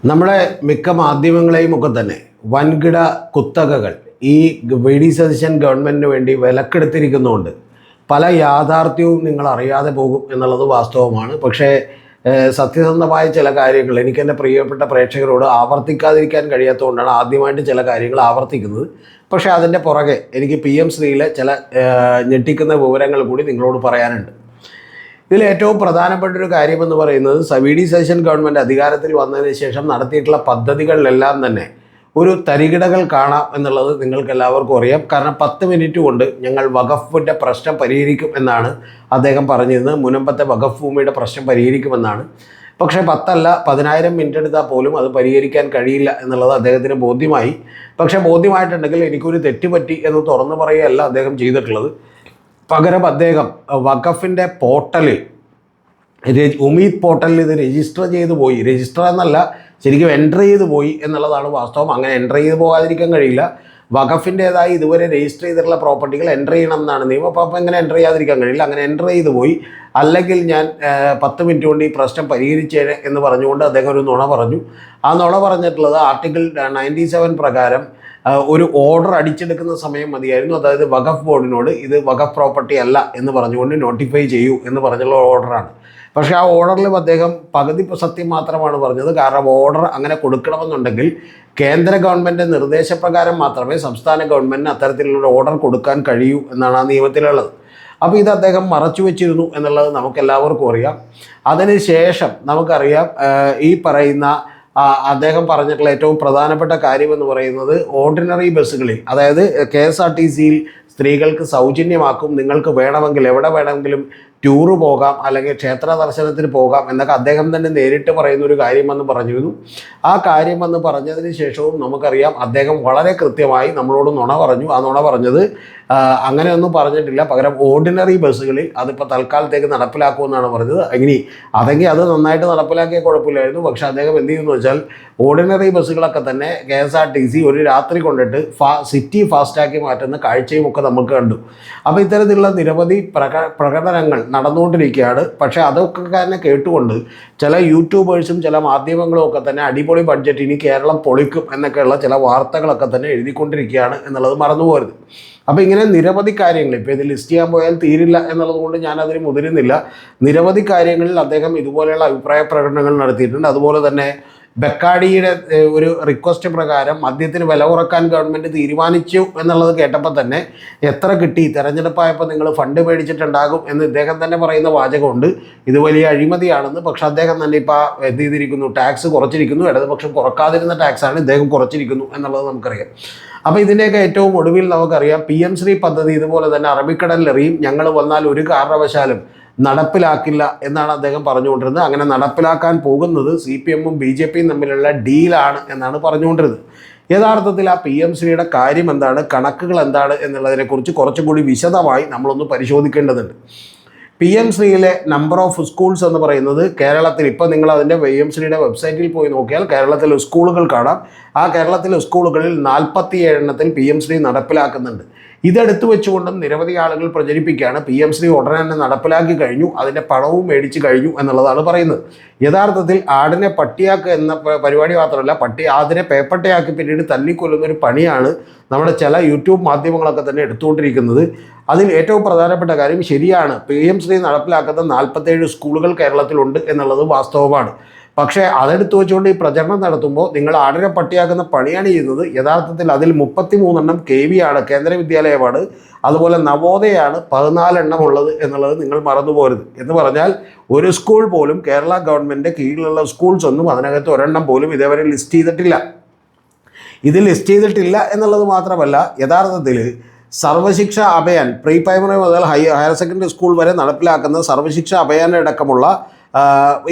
നമ്മുടെ മിക്ക മാധ്യമങ്ങളെയും ഒക്കെ തന്നെ വൻകിട കുത്തകകൾ ഈ വി.ഡി. സതീശൻ ഗവൺമെൻറ്റിന് വേണ്ടി വിലക്കെടുത്തിരിക്കുന്നതുകൊണ്ട് പല യാഥാർത്ഥ്യവും നിങ്ങൾ അറിയാതെ പോകും എന്നുള്ളത് വാസ്തവമാണ്. പക്ഷേ സത്യസന്ധമായ ചില കാര്യങ്ങൾ എനിക്ക് എൻ്റെ പ്രിയപ്പെട്ട പ്രേക്ഷകരോട് ആവർത്തിക്കാതിരിക്കാൻ കഴിയാത്തതുകൊണ്ടാണ് ആദ്യമായിട്ട് ചില കാര്യങ്ങൾ ആവർത്തിക്കുന്നത്. പക്ഷേ അതിൻ്റെ പുറകെ എനിക്ക് PM ശ്രീയിലെ ചില ഞെട്ടിക്കുന്ന വിവരങ്ങൾ കൂടി നിങ്ങളോട് പറയാനുണ്ട്. ഇതിൽ ഏറ്റവും പ്രധാനപ്പെട്ടൊരു കാര്യമെന്ന് പറയുന്നത് വി.ഡി. സതീശൻ ഗവൺമെൻറ് അധികാരത്തിൽ വന്നതിന് ശേഷം നടത്തിയിട്ടുള്ള പദ്ധതികളിലെല്ലാം തന്നെ ഒരു തരികിടകൾ കാണാം എന്നുള്ളത് നിങ്ങൾക്ക് എല്ലാവർക്കും അറിയാം. കാരണം 10 മിനിറ്റ് കൊണ്ട് ഞങ്ങൾ വഖഫിൻ്റെ പ്രശ്നം പരിഹരിക്കും എന്നാണ് അദ്ദേഹം പറഞ്ഞിരുന്നത്. മുനമ്പത്തെ വഖഫ് ഭൂമിയുടെ പ്രശ്നം പരിഹരിക്കുമെന്നാണ്. പക്ഷേ 10 അല്ല 10,000 മിനിറ്റ് എടുത്താൽ പോലും അത് പരിഹരിക്കാൻ കഴിയില്ല എന്നുള്ളത് അദ്ദേഹത്തിന് ബോധ്യമായി. പക്ഷേ ബോധ്യമായിട്ടുണ്ടെങ്കിൽ എനിക്കൊരു തെറ്റുപറ്റി എന്ന് തുറന്നു പറയുകയല്ല അദ്ദേഹം ചെയ്തിട്ടുള്ളത്. പകരം അദ്ദേഹം വഖഫിൻ്റെ പോർട്ടലിൽ ഉമീദ് പോർട്ടലിൽ ഇത് രജിസ്റ്റർ ചെയ്തു പോയി. രജിസ്റ്റർ എന്നല്ല, ശരിക്കും എൻ്റർ ചെയ്ത് പോയി എന്നുള്ളതാണ് വാസ്തവം. അങ്ങനെ എൻ്റർ ചെയ്ത് പോകാതിരിക്കാൻ കഴിയില്ല. വഖഫിൻ്റേതായി ഇതുവരെ രജിസ്റ്റർ ചെയ്തിട്ടുള്ള പ്രോപ്പർട്ടികൾ എൻ്റർ ചെയ്യണം എന്നാണ് നിയമം. അപ്പോൾ എങ്ങനെ എൻ്റർ ചെയ്യാതിരിക്കാൻ കഴിയില്ല. അങ്ങനെ എൻ്റർ ചെയ്ത് പോയി. അല്ലെങ്കിൽ ഞാൻ 10 മിനിറ്റ് കൊണ്ട് ഈ പ്രശ്നം പരിഹരിച്ചേനെ എന്ന് പറഞ്ഞുകൊണ്ട് അദ്ദേഹം ഒരു നുണ പറഞ്ഞു. ആ നുണ പറഞ്ഞിട്ടുള്ളത് ആർട്ടിക്കിൾ 97 പ്രകാരം ഒരു ഓർഡർ അടിച്ചെടുക്കുന്ന സമയം മതിയായിരുന്നു. അതായത് വഖഫ് ബോർഡിനോട് ഇത് വഖഫ് പ്രോപ്പർട്ടി അല്ല എന്ന് പറഞ്ഞുകൊണ്ട് നോട്ടിഫൈ ചെയ്യൂ എന്ന് പറഞ്ഞുള്ള ഓർഡറാണ്. പക്ഷേ ആ ഓർഡറിൽ അദ്ദേഹം പകുതി സത്യം മാത്രമാണ് പറഞ്ഞത്. കാരണം ഓർഡർ അങ്ങനെ കൊടുക്കണമെന്നുണ്ടെങ്കിൽ കേന്ദ്ര ഗവൺമെൻറ് നിർദ്ദേശപ്രകാരം മാത്രമേ സംസ്ഥാന ഗവൺമെൻറ്റിന് അത്തരത്തിലുള്ള ഓർഡർ കൊടുക്കാൻ കഴിയൂ എന്നാണ് ആ നിയമത്തിലുള്ളത്. അപ്പോൾ ഇത് അദ്ദേഹം മറച്ചു വെച്ചിരുന്നു എന്നുള്ളത് നമുക്കെല്ലാവർക്കും അറിയാം. അതിനുശേഷം നമുക്കറിയാം ഈ പറയുന്ന അദ്ദേഹം പറഞ്ഞിട്ടുള്ള ഏറ്റവും പ്രധാനപ്പെട്ട കാര്യമെന്ന് പറയുന്നത് ഓർഡിനറി ബസ്സുകളിൽ, അതായത് KSRTCയിൽ സ്ത്രീകൾക്ക് സൗജന്യമാക്കും, നിങ്ങൾക്ക് വേണമെങ്കിൽ എവിടെ വേണമെങ്കിലും ടൂറ് പോകാം അല്ലെങ്കിൽ ക്ഷേത്ര ദർശനത്തിന് പോകാം എന്നൊക്കെ അദ്ദേഹം തന്നെ നേരിട്ട് പറയുന്ന ഒരു കാര്യമെന്ന് പറഞ്ഞിരുന്നു. ആ കാര്യമെന്ന് പറഞ്ഞതിന് ശേഷവും നമുക്കറിയാം അദ്ദേഹം വളരെ കൃത്യമായി നമ്മളോട് നുണ പറഞ്ഞു. ആ നുണ പറഞ്ഞത് അങ്ങനെയൊന്നും പറഞ്ഞിട്ടില്ല. പകരം ഓർഡിനറി ബസ്സുകളിൽ അതിപ്പോൾ തൽക്കാലത്തേക്ക് നടപ്പിലാക്കുമെന്നാണ് പറഞ്ഞത്. അതെങ്കിൽ അത് നന്നായിട്ട് നടപ്പിലാക്കിയ കുഴപ്പമില്ലായിരുന്നു. പക്ഷേ അദ്ദേഹം എന്ത് ചെയ്യുമെന്ന് വെച്ചാൽ ഓർഡിനറി ബസ്സുകളൊക്കെ തന്നെ KSRTC ഒരു രാത്രി കൊണ്ടിട്ട് സിറ്റി ഫാസ്റ്റാക്കി മാറ്റുന്ന കാഴ്ചയും ഒക്കെ നമുക്ക് കണ്ടു. അപ്പോൾ ഇത്തരത്തിലുള്ള നിരവധി പ്രകടനങ്ങൾ നടന്നുകൊണ്ടിരിക്കുകയാണ്. പക്ഷേ അതൊക്കെ തന്നെ കേട്ടുകൊണ്ട് ചില യൂട്യൂബേഴ്സും ചില മാധ്യമങ്ങളും ഒക്കെ തന്നെ അടിപൊളി ബഡ്ജറ്റ്, ഇനി കേരളം പൊളിക്കും എന്നൊക്കെയുള്ള ചില വാർത്തകളൊക്കെ തന്നെ എഴുതിക്കൊണ്ടിരിക്കുകയാണ് എന്നുള്ളത് മറന്നുപോകരുത്. അപ്പോൾ ഇങ്ങനെ നിരവധി കാര്യങ്ങൾ, ഇപ്പോൾ ഇത് ലിസ്റ്റ് ചെയ്യാൻ പോയാൽ തീരില്ല എന്നുള്ളത് കൊണ്ട് ഞാനതിന് മുതിരുന്നില്ല. നിരവധി കാര്യങ്ങളിൽ അദ്ദേഹം ഇതുപോലെയുള്ള അഭിപ്രായ പ്രകടനങ്ങൾ നടത്തിയിട്ടുണ്ട്. അതുപോലെ തന്നെ ബെക്കാഡിയുടെ ഒരു റിക്വസ്റ്റ് പ്രകാരം മദ്യത്തിന് വില കുറക്കാൻ ഗവൺമെൻറ് തീരുമാനിച്ചു എന്നുള്ളത് കേട്ടപ്പോൾ തന്നെ എത്ര കിട്ടി, തെരഞ്ഞെടുപ്പായപ്പോൾ നിങ്ങൾ ഫണ്ട് മേടിച്ചിട്ടുണ്ടാകും എന്ന് ഇദ്ദേഹം തന്നെ പറയുന്ന വാചകമുണ്ട്. ഇത് വലിയ അഴിമതിയാണെന്ന്. പക്ഷേ അദ്ദേഹം തന്നെ ഇപ്പോൾ എന്ത് ചെയ്തിരിക്കുന്നു, ടാക്സ് കുറച്ചിരിക്കുന്നു. ഇടതുപക്ഷം കുറക്കാതിരുന്ന ടാക്സാണ് ഇദ്ദേഹം കുറച്ചിരിക്കുന്നു എന്നുള്ളത് നമുക്കറിയാം. അപ്പോൾ ഇതിൻ്റെയൊക്കെ ഏറ്റവും ഒടുവിൽ നമുക്കറിയാം PM ശ്രീ പദ്ധതി ഇതുപോലെ തന്നെ അറബിക്കടലിലെറിയും, ഞങ്ങൾ വന്നാൽ ഒരു കാരണവശാലും നടപ്പിലാക്കില്ല എന്നാണ് അദ്ദേഹം പറഞ്ഞുകൊണ്ടിരുന്നത്. അങ്ങനെ നടപ്പിലാക്കാൻ പോകുന്നത് CPM-ഉം BJP-യും തമ്മിലുള്ള ഡീലാണ് എന്നാണ് പറഞ്ഞുകൊണ്ടിരുന്നത്. യഥാർത്ഥത്തിൽ ആ PM ശ്രീയുടെ കാര്യം എന്താണ്, കണക്കുകൾ എന്താണ് എന്നുള്ളതിനെക്കുറിച്ച് കുറച്ചും കൂടി വിശദമായി നമ്മളൊന്ന് പരിശോധിക്കേണ്ടതുണ്ട്. PM ശ്രീയിലെ നമ്പർ ഓഫ് സ്കൂൾസ് എന്ന് പറയുന്നത് കേരളത്തിൽ, ഇപ്പോൾ നിങ്ങൾ അതിൻ്റെ PM ശ്രീയുടെ വെബ്സൈറ്റിൽ പോയി നോക്കിയാൽ കേരളത്തിലെ സ്കൂളുകൾ കാണാം. ആ കേരളത്തിലെ സ്കൂളുകളിൽ 47 എണ്ണത്തിൽ PM ശ്രീ നടപ്പിലാക്കുന്നുണ്ട്. ഇതെടുത്തു വെച്ചുകൊണ്ടും നിരവധി ആളുകൾ പ്രചരിപ്പിക്കുകയാണ് PM ശ്രീ ഉടനെ തന്നെ നടപ്പിലാക്കി കഴിഞ്ഞു, അതിൻ്റെ പണവും മേടിച്ച് കഴിഞ്ഞു എന്നുള്ളതാണ് പറയുന്നത്. യഥാർത്ഥത്തിൽ ആടിനെ പട്ടിയാക്കുക എന്ന പരിപാടി മാത്രമല്ല, ആടിനെ പേപ്പട്ടയാക്കി പിന്നീട് തല്ലിക്കൊല്ലുന്നൊരു പണിയാണ് നമ്മുടെ ചില യൂട്യൂബ് മാധ്യമങ്ങളൊക്കെ തന്നെ എടുത്തുകൊണ്ടിരിക്കുന്നത്. അതിൽ ഏറ്റവും പ്രധാനപ്പെട്ട കാര്യം ശരിയാണ്, PM ശ്രീ നടപ്പിലാക്കുന്ന 47 സ്കൂളുകൾ കേരളത്തിലുണ്ട് എന്നുള്ളത് വാസ്തവമാണ്. പക്ഷേ അതെടുത്ത് വെച്ചുകൊണ്ട് ഈ പ്രചരണം നടത്തുമ്പോൾ നിങ്ങൾ ആടിനെ പട്ടിയാക്കുന്ന പണിയാണ് ചെയ്യുന്നത്. യഥാർത്ഥത്തിൽ അതിൽ 33 എണ്ണം KV ആണ്, കേന്ദ്ര വിദ്യാലയമാണ്. അതുപോലെ നവോദയാണ് 14 എണ്ണം ഉള്ളത് എന്നുള്ളത് നിങ്ങൾ മറന്നുപോകരുത്. എന്ന് പറഞ്ഞാൽ ഒരു സ്കൂൾ പോലും കേരള ഗവൺമെൻറ് കീഴിലുള്ള സ്കൂൾസ് ഒന്നും അതിനകത്ത് ഒരെണ്ണം പോലും ഇതേവരെ ലിസ്റ്റ് ചെയ്തിട്ടില്ല. ഇത് ലിസ്റ്റ് ചെയ്തിട്ടില്ല എന്നുള്ളത് മാത്രമല്ല, യഥാർത്ഥത്തിൽ സർവശിക്ഷ അഭിയാൻ പ്രീ പ്രൈമറി മുതൽ ഹയർ സെക്കൻഡറി സ്കൂൾ വരെ നടപ്പിലാക്കുന്ന സർവശിക്ഷ അഭിയാനടക്കമുള്ള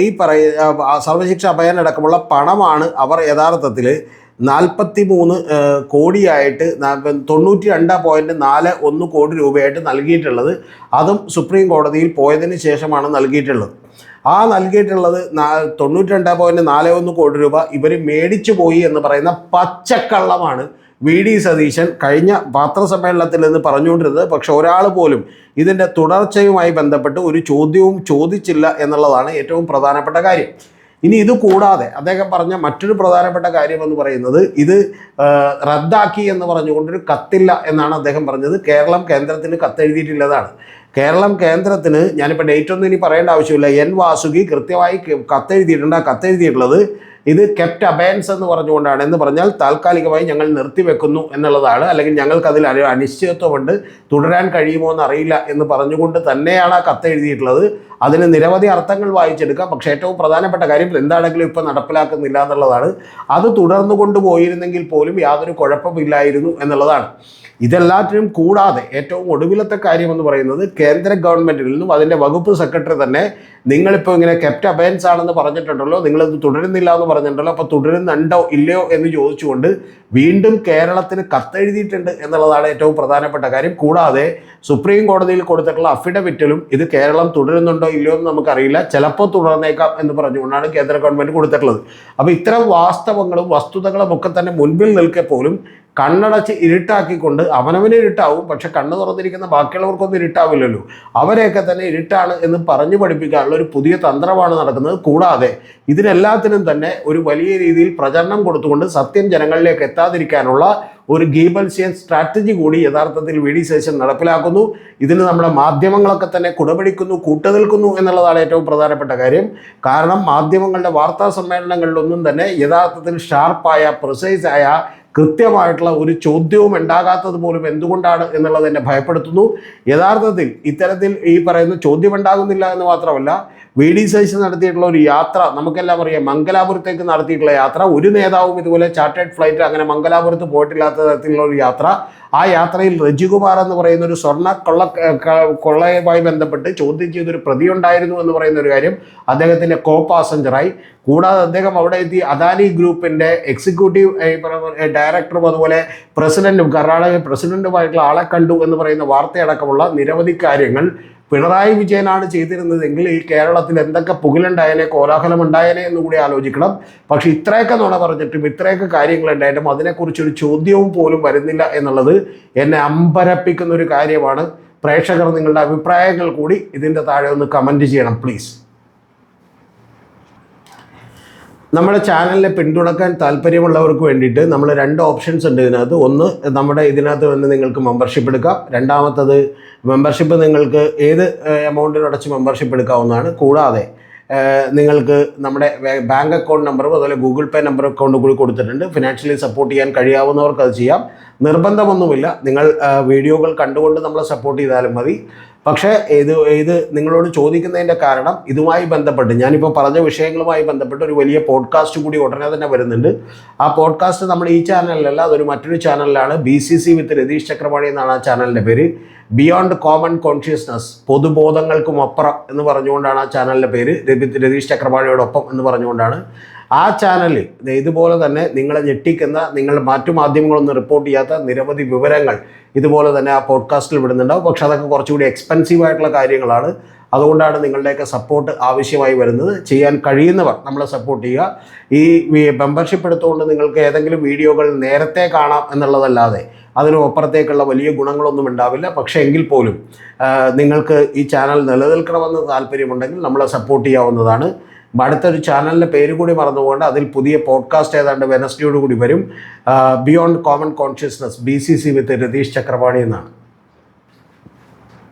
സർവശിക്ഷ അഭിയാനടക്കമുള്ള പണമാണ് അവർ യഥാർത്ഥത്തിൽ 43 കോടിയായിട്ട് 92.41 കോടി രൂപയായിട്ട് നൽകിയിട്ടുള്ളത്. അതും സുപ്രീം കോടതിയിൽ പോയതിന് ശേഷമാണ് നൽകിയിട്ടുള്ളത്. ആ നൽകിയിട്ടുള്ളത് 92.41 കോടി രൂപ ഇവർ മേടിച്ചു പോയി എന്ന് പറയുന്ന പച്ചക്കള്ളമാണ് വി.ഡി. സതീശൻ കഴിഞ്ഞ പത്രസമ്മേളനത്തിൽ നിന്ന് പറഞ്ഞുകൊണ്ടിരുന്നത്. പക്ഷെ ഒരാൾ പോലും ഇതിൻ്റെ തുടർച്ചയുമായി ബന്ധപ്പെട്ട് ഒരു ചോദ്യവും ചോദിച്ചില്ല എന്നുള്ളതാണ് ഏറ്റവും പ്രധാനപ്പെട്ട കാര്യം. ഇനി ഇത് കൂടാതെ അദ്ദേഹം പറഞ്ഞ മറ്റൊരു പ്രധാനപ്പെട്ട കാര്യം എന്ന് പറയുന്നത് ഇത് റദ്ദാക്കി എന്ന് പറഞ്ഞുകൊണ്ടൊരു കത്തില്ല എന്നാണ് അദ്ദേഹം പറഞ്ഞത്. കേരളം കേന്ദ്രത്തിന് കത്തെഴുതിയിട്ടുള്ളതാണ്. കേരളം കേന്ദ്രത്തിന്, ഞാനിപ്പോൾ ഡേറ്റ് ഒന്നും ഇനി പറയേണ്ട ആവശ്യമില്ല, എൻ വാസുകി കൃത്യമായി കത്തെഴുതിയിട്ടുണ്ട്. ആ കത്തെഴുതിയിട്ടുള്ളത് ഇത് കെപ്റ്റ് അബയൻസ് എന്ന് പറഞ്ഞുകൊണ്ടാണ്. എന്ന് പറഞ്ഞാൽ താൽക്കാലികമായി ഞങ്ങൾ നിർത്തിവെക്കുന്നു എന്നുള്ളതാണ്, അല്ലെങ്കിൽ ഞങ്ങൾക്ക് അതിൽ അനിശ്ചിതത്വമുണ്ട്, തുടരാൻ കഴിയുമോ എന്ന് അറിയില്ല എന്ന് പറഞ്ഞുകൊണ്ട് തന്നെയാണ് ആ കത്തെഴുതിയിട്ടുള്ളത്. അതിന് നിരവധി അർത്ഥങ്ങൾ വായിച്ചെടുക്കാം. പക്ഷേ ഏറ്റവും പ്രധാനപ്പെട്ട കാര്യം എന്താണെങ്കിലും ഇപ്പോൾ നടപ്പിലാക്കുന്നില്ല എന്നുള്ളതാണ്. അത് തുടർന്നു കൊണ്ടുപോയിരുന്നെങ്കിൽ പോലും യാതൊരു കുഴപ്പമില്ലായിരുന്നു എന്നുള്ളതാണ്. ഇതെല്ലാറ്റിനും കൂടാതെ ഏറ്റവും ഒടുവിലത്തെ കാര്യം എന്ന് പറയുന്നത് കേന്ദ്ര ഗവൺമെൻറ്റിൽ നിന്നും അതിൻ്റെ വകുപ്പ് സെക്രട്ടറി തന്നെ നിങ്ങളിപ്പോൾ ഇങ്ങനെ കെപ്റ്റ് അബയൻസ് ആണെന്ന് പറഞ്ഞിട്ടുണ്ടല്ലോ, നിങ്ങളിത് തുടരുന്നില്ല എന്ന് പറഞ്ഞിട്ടുണ്ടല്ലോ, അപ്പോൾ തുടരുന്നുണ്ടോ ഇല്ലയോ എന്ന് ചോദിച്ചുകൊണ്ട് വീണ്ടും കേരളത്തിന് കത്തെഴുതിയിട്ടുണ്ട് എന്നുള്ളതാണ് ഏറ്റവും പ്രധാനപ്പെട്ട കാര്യം. കൂടാതെ സുപ്രീം കോടതിയിൽ കൊടുത്തിട്ടുള്ള അഫിഡവിറ്റിലും ഇത് കേരളം തുടരുന്നുണ്ടോ ഇല്ലയോ എന്ന് നമുക്കറിയില്ല, ചിലപ്പോൾ തുടർന്നേക്കാം എന്ന് പറഞ്ഞുകൊണ്ടാണ് കേന്ദ്ര ഗവൺമെൻറ് കൊടുത്തിട്ടുള്ളത്. അപ്പോൾ ഇത്തരം വാസ്തവങ്ങളും വസ്തുതകളും ഒക്കെ തന്നെ മുൻപിൽ നിൽക്കെ പോലും കണ്ണടച്ച് ഇരുട്ടാക്കിക്കൊണ്ട് അവനവന് ഇരുട്ടാവും, പക്ഷെ കണ്ണ് തുറന്നിരിക്കുന്ന ബാക്കിയുള്ളവർക്കൊന്നും ഇരുട്ടാവില്ലല്ലോ, അവരെയൊക്കെ തന്നെ ഇരുട്ടാണ് എന്ന് പറഞ്ഞു പഠിപ്പിക്കാനുള്ള ഒരു പുതിയ തന്ത്രമാണ് നടക്കുന്നത്. കൂടാതെ ഇതിനെല്ലാത്തിനും തന്നെ ഒരു വലിയ രീതിയിൽ പ്രചരണം കൊടുത്തുകൊണ്ട് സത്യം ജനങ്ങളിലേക്ക് എത്താതിരിക്കാനുള്ള ഒരു ഗീബൽസിയൻ സ്ട്രാറ്റജി കൂടി യഥാർത്ഥത്തിൽ വി ഡി സതീശൻ നടപ്പിലാക്കുന്നു. ഇതിന് നമ്മുടെ മാധ്യമങ്ങളൊക്കെ തന്നെ കുടപിടിക്കുന്നു, കൂട്ടുനിൽക്കുന്നു എന്നുള്ളതാണ് ഏറ്റവും പ്രധാനപ്പെട്ട കാര്യം. കാരണം മാധ്യമങ്ങളുടെ വാർത്താ സമ്മേളനങ്ങളിലൊന്നും തന്നെ യഥാർത്ഥത്തിൽ ഷാർപ്പായ പ്രിസൈസായ കൃത്യമായിട്ടുള്ള ഒരു ചോദ്യവും ഉണ്ടാകാത്തത് പോലും എന്തുകൊണ്ടാണ് എന്നുള്ളത് എന്നെ ഭയപ്പെടുത്തുന്നു. യഥാർത്ഥത്തിൽ ഇത്തരത്തിൽ ഈ പറയുന്ന ചോദ്യം ഉണ്ടാകുന്നില്ല എന്ന് മാത്രമല്ല, വി ഡി സതീശൻ നടത്തിയിട്ടുള്ള ഒരു യാത്ര നമുക്കെല്ലാം അറിയാം. മംഗലാപുരത്തേക്ക് നടത്തിയിട്ടുള്ള യാത്ര, ഒരു നേതാവും ഇതുപോലെ ചാർട്ടേഡ് ഫ്ലൈറ്റ് അങ്ങനെ മംഗലാപുരത്ത് പോയിട്ടില്ലാത്ത തരത്തിലുള്ള ഒരു യാത്ര. ആ യാത്രയിൽ റജികുമാർ എന്ന് പറയുന്ന ഒരു സ്വർണ്ണ കൊള്ളയുമായി ബന്ധപ്പെട്ട് ചോദ്യം ചെയ്തൊരു പ്രതി ഉണ്ടായിരുന്നു എന്ന് പറയുന്ന ഒരു കാര്യം അദ്ദേഹത്തിൻ്റെ കോ പാസഞ്ചറായി. കൂടാതെ അദ്ദേഹം അവിടെ എത്തി അദാനി ഗ്രൂപ്പിൻ്റെ എക്സിക്യൂട്ടീവ് ഡയറക്ടറും അതുപോലെ പ്രസിഡന്റും കർണാടക പ്രസിഡന്റുമായിട്ടുള്ള ആളെ കണ്ടു എന്ന് പറയുന്ന വാർത്തയടക്കമുള്ള നിരവധി കാര്യങ്ങൾ പിണറായി വിജയനാണ് ചെയ്തിരുന്നതെങ്കിൽ ഈ കേരളത്തിൽ എന്തൊക്കെ പുകിലുണ്ടായനെ, കോലാഹലം ഉണ്ടായനെ എന്ന് കൂടി ആലോചിക്കണം. പക്ഷെ ഇത്രയൊക്കെ നുണ പറഞ്ഞിട്ടും ഇത്രയൊക്കെ കാര്യങ്ങളുണ്ടായിട്ടും അതിനെക്കുറിച്ചൊരു ചോദ്യവും പോലും വരുന്നില്ല എന്നുള്ളത് എന്നെ അമ്പരപ്പിക്കുന്ന ഒരു കാര്യമാണ്. പ്രേക്ഷകർ നിങ്ങളുടെ അഭിപ്രായങ്ങൾ കൂടി ഇതിൻ്റെ താഴെ ഒന്ന് കമൻറ്റ് ചെയ്യണം പ്ലീസ്. നമ്മുടെ ചാനലിനെ പിന്തുണക്കാൻ താല്പര്യമുള്ളവർക്ക് വേണ്ടിയിട്ട് നമ്മൾ 2 ഓപ്ഷൻസ് ഉണ്ട് ഇതിനകത്ത്. ഒന്ന്, നമ്മുടെ ഇതിനകത്ത് വന്ന് നിങ്ങൾക്ക് മെമ്പർഷിപ്പ് എടുക്കാം. രണ്ടാമത്തത്, മെമ്പർഷിപ്പ് നിങ്ങൾക്ക് ഏത് എമൗണ്ടിനടച്ച് മെമ്പർഷിപ്പ് എടുക്കാവുന്നതാണ്. കൂടാതെ നിങ്ങൾക്ക് നമ്മുടെ ബാങ്ക് അക്കൗണ്ട് നമ്പറും അതുപോലെ ഗൂഗിൾ പേ നമ്പർ അക്കൗണ്ട് കൂടി കൊടുത്തിട്ടുണ്ട്. ഫിനാൻഷ്യലി സപ്പോർട്ട് ചെയ്യാൻ കഴിയാവുന്നവർക്ക് അത് ചെയ്യാം. നിർബന്ധമൊന്നുമില്ല, നിങ്ങൾ വീഡിയോകൾ കണ്ടുകൊണ്ട് നമ്മളെ സപ്പോർട്ട് ചെയ്താലും മതി. പക്ഷേ ഇത് നിങ്ങളോട് ചോദിക്കുന്നതിൻ്റെ കാരണം ഇതുമായി ബന്ധപ്പെട്ട് ഞാനിപ്പോൾ പറഞ്ഞ വിഷയങ്ങളുമായി ബന്ധപ്പെട്ട് ഒരു വലിയ പോഡ്കാസ്റ്റ് കൂടി ഉടനെ തന്നെ വരുന്നുണ്ട്. ആ പോഡ്കാസ്റ്റ് നമ്മൾ ഈ ചാനലിലല്ല, അതൊരു മറ്റൊരു ചാനലിലാണ്. BCC വിത്ത് രതീഷ് ചക്രപാണി എന്നാണ് ആ ചാനലിൻ്റെ പേര്. ബിയോണ്ട് കോമൺ കോൺഷ്യസ്നസ്, പൊതുബോധങ്ങൾക്കും അപ്പുറം എന്ന് പറഞ്ഞുകൊണ്ടാണ് ആ ചാനലിൻ്റെ പേര്. രതീഷ് ചക്രപാണിയോടൊപ്പം എന്ന് പറഞ്ഞുകൊണ്ടാണ്. ആ ചാനലിൽ ഇതുപോലെ തന്നെ നിങ്ങളെ ഞെട്ടിക്കുന്ന, നിങ്ങൾ മറ്റു മാധ്യമങ്ങളൊന്നും റിപ്പോർട്ട് ചെയ്യാത്ത നിരവധി വിവരങ്ങൾ ഇതുപോലെ തന്നെ ആ പോഡ്കാസ്റ്റിൽ വിടുന്നുണ്ടാവും. പക്ഷെ അതൊക്കെ കുറച്ചുകൂടി എക്സ്പെൻസീവ് ആയിട്ടുള്ള കാര്യങ്ങളാണ്. അതുകൊണ്ടാണ് നിങ്ങളുടെയൊക്കെ സപ്പോർട്ട് ആവശ്യമായി വരുന്നത്. ചെയ്യാൻ കഴിയുന്നവർ നമ്മളെ സപ്പോർട്ട് ചെയ്യുക. ഈ മെമ്പർഷിപ്പ് എടുത്തുകൊണ്ട് നിങ്ങൾക്ക് ഏതെങ്കിലും വീഡിയോകൾ നേരത്തെ കാണാം എന്നുള്ളതല്ലാതെ അതിനും അപ്പുറത്തേക്കുള്ള വലിയ ഗുണങ്ങളൊന്നും ഉണ്ടാവില്ല. പക്ഷേ എങ്കിൽ പോലും നിങ്ങൾക്ക് ഈ ചാനൽ നിലനിൽക്കണമെന്ന് താല്പര്യമുണ്ടെങ്കിൽ നമ്മളെ സപ്പോർട്ട് ചെയ്യാവുന്നതാണ്. അടുത്തൊരു ചാനലിൻ്റെ പേര് കൂടി മറന്നുകൊണ്ട് അതിൽ പുതിയ പോഡ്കാസ്റ്റ് ഏതാണ്ട് വെനസ്ഡേയോട് കൂടി വരും. ബിയോണ്ട് കോമൺ കോൺഷ്യസ്നസ് BCC വിത്ത് രതീഷ് ചക്രപാണി എന്നാണ്.